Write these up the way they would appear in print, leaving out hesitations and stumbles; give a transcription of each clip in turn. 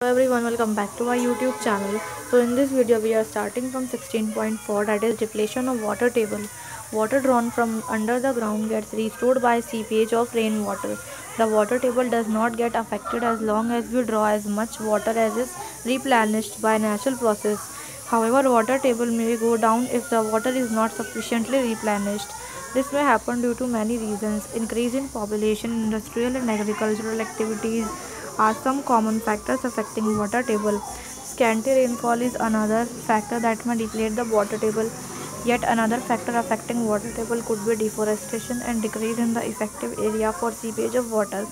Hello everyone, welcome back to our YouTube channel. So in this video we are starting from 16.4, that is depletion of water table. Water drawn from under the ground gets restored by seepage of rainwater. The water table does not get affected as long as we draw as much water as is replenished by natural process. However, water table may go down if the water is not sufficiently replenished. This may happen due to many reasons. Increase in population, industrial and agricultural activities are some common factors affecting water table. Scanty rainfall is another factor that may deplete the water table. Yet another factor affecting water table could be deforestation and decrease in the effective area for seepage of water.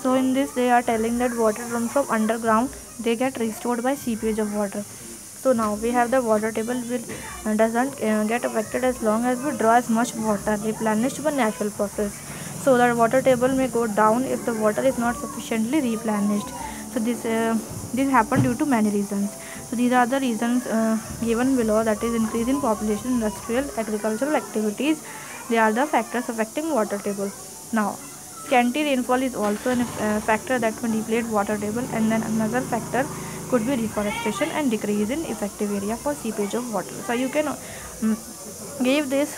So in this they are telling that water run from underground, they get restored by seepage of water. So now we have the water table will doesn't get affected as long as we draw as much water replenished by natural process. So the water table may go down if the water is not sufficiently replenished. So this happened due to many reasons. So these are the reasons given below, that is increase in population, industrial, agricultural activities. They are the factors affecting water table. Now scanty rainfall is also a factor that may deplete water table, and then another factor could be deforestation and decrease in effective area for seepage of water. So you can give these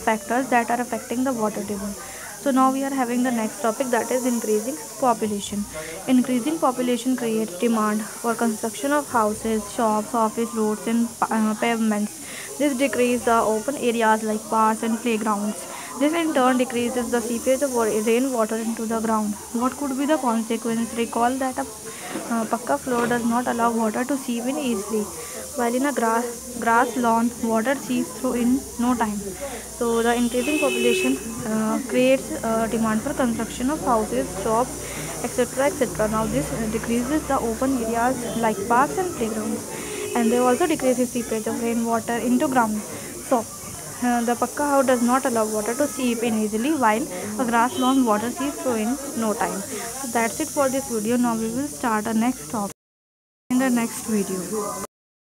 factors that are affecting the water table. So now we are having the next topic, that is increasing population. Increasing population creates demand for construction of houses, shops, office, roads and pavements. This decreases the open areas like parks and playgrounds. This in turn decreases the seepage of rainwater into the ground. What could be the consequence? Recall that a pakka floor does not allow water to seep in easily, while in a grass lawn, water seeps through in no time. So the increasing population creates demand for construction of houses, shops, etc., etc. Now this decreases the open areas like parks and playgrounds, and they also decreases seepage of rainwater into ground. So the pakka house does not allow water to seep in easily, while a grass lawn water seeps through in no time. So that's it for this video. Now we will start a next topic in the next video.